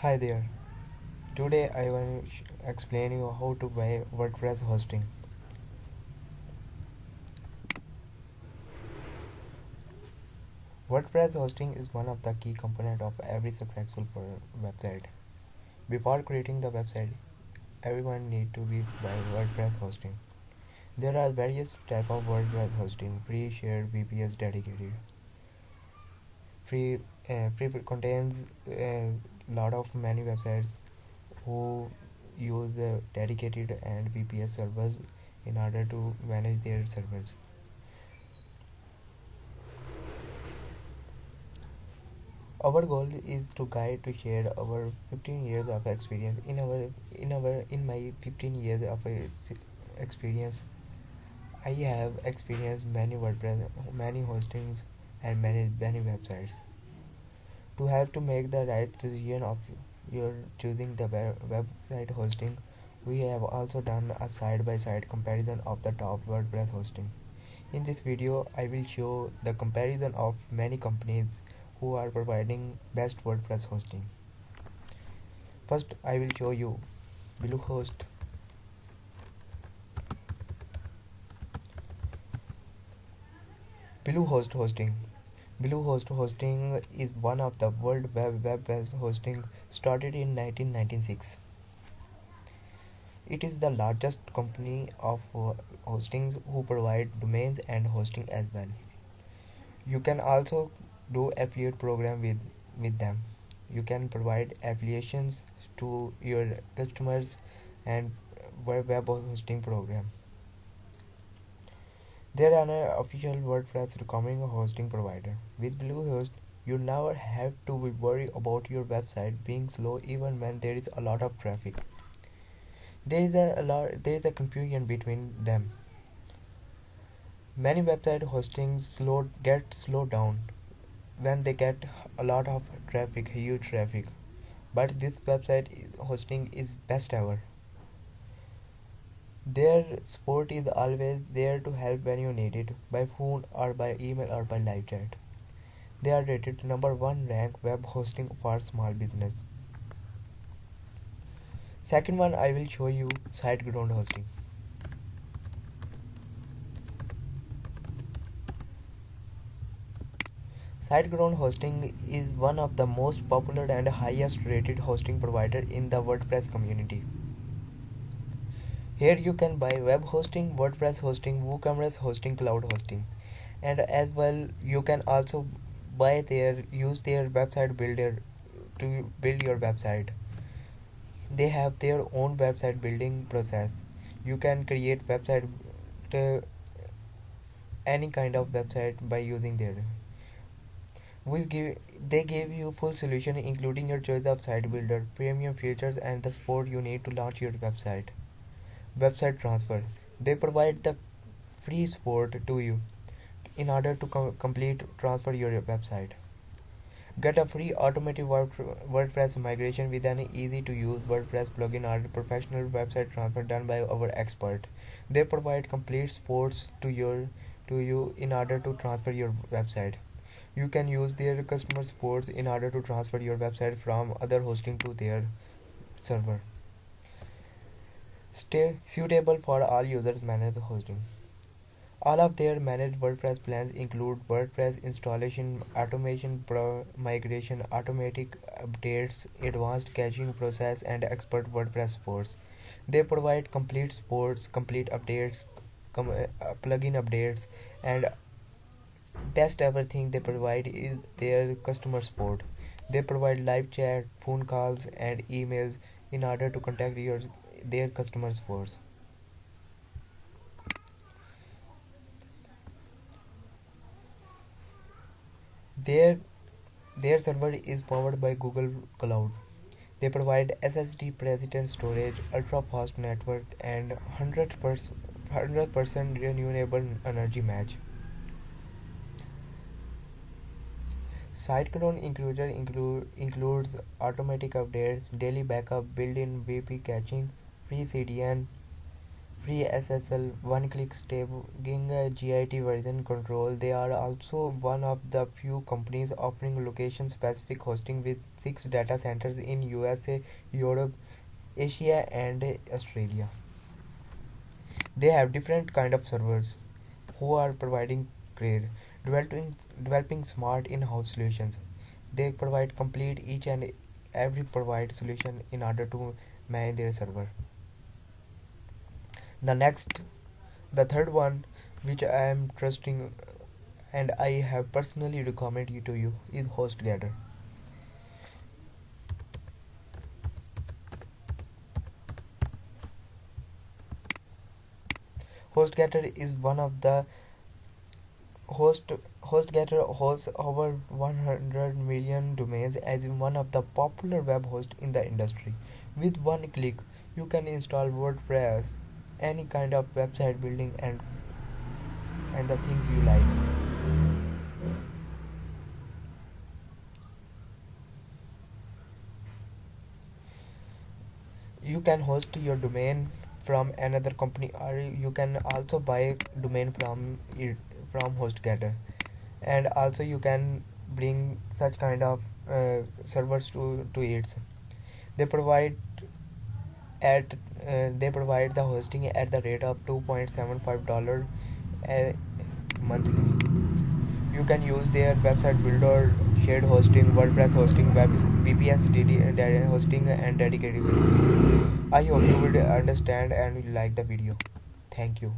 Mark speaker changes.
Speaker 1: Hi there. Today I will explain you how to buy WordPress hosting. WordPress hosting is one of the key components of every successful website. Before creating the website, everyone need to be buy WordPress hosting. There are various type of WordPress hosting: free, shared, VPS, dedicated. Free contains a lot of many websites who use the dedicated and VPS servers in order to manage their servers. Our goal is to guide to share our 15 years of experience. In my 15 years of experience, I have experienced many WordPress, many hostings, and many websites. To help to make the right decision of your choosing the website hosting, we have also done a side-by-side comparison of the top WordPress hosting. In this video, I will show the comparison of many companies who are providing best WordPress hosting. First, I will show you Bluehost. Bluehost hosting. Bluehost hosting is one of the world web-based hosting started in 1996. It is the largest company of hostings who provide domains and hosting as well. You can also do affiliate program with them. You can provide affiliations to your customers and web hosting program. They are an official WordPress recommending hosting provider. With Bluehost, you never have to be worried about your website being slow even when there is a lot of traffic. There is a confusion between them. Many website hostings get slowed down when they get a lot of traffic, huge traffic. But this hosting is best ever. Their support is always there to help when you need it, by phone or by email or by live chat. They are rated number 1 rank web hosting for small business. Second one, I will show you SiteGround hosting. SiteGround hosting is one of the most popular and highest rated hosting provider in the WordPress community. Here you can buy web hosting, WordPress hosting, WooCommerce hosting, cloud hosting, and as well you can also use their website builder to build your website. They have their own website building process. You can create website to any kind of website by using their. They give you full solution including your choice of site builder, premium features, and the support you need to launch your website. Website transfer. They provide the free support to you in order to complete transfer your website. Get a free automated WordPress migration with an easy to use WordPress plugin or professional website transfer done by our expert. They provide complete supports to you in order to transfer your website. You can use their customer supports in order to transfer your website from other hosting to their server. Stay suitable for all users managed hosting. All of their managed WordPress plans include WordPress installation, automation, migration, automatic updates, advanced caching process, and expert WordPress supports. They provide complete supports, complete updates, plugin updates, and best ever thing they provide is their customer support. They provide live chat, phone calls, and emails in order to contact their customer supports. Their their server is powered by Google Cloud. They provide SSD persistent storage, ultra fast network, and 100% renewable energy match. SiteGround includes automatic updates, daily backup, built-in VP caching, free CDN, free SSL, one-click staging, GIT version control. They are also one of the few companies offering location-specific hosting with 6 data centers in USA, Europe, Asia, and Australia. They have different kind of servers who are providing great developing smart in-house solutions. They provide complete each and every provide solution in order to manage their server. The next, the third one, which I am trusting and I have personally recommended to you, is HostGator. HostGator is one of the host HostGator hosts over 100 million domains as one of the popular web hosts in the industry. With one click, you can install WordPress, any kind of website building, and the things you like. You can host your domain from another company, or you can also buy domain from HostGator, and also you can bring such kind of servers to it. They provide at they provide the hosting at the rate of $2.75 monthly. You can use their website builder, shared hosting, WordPress hosting, VPS hosting, and dedicated. I hope you will understand and will like the video. Thank you.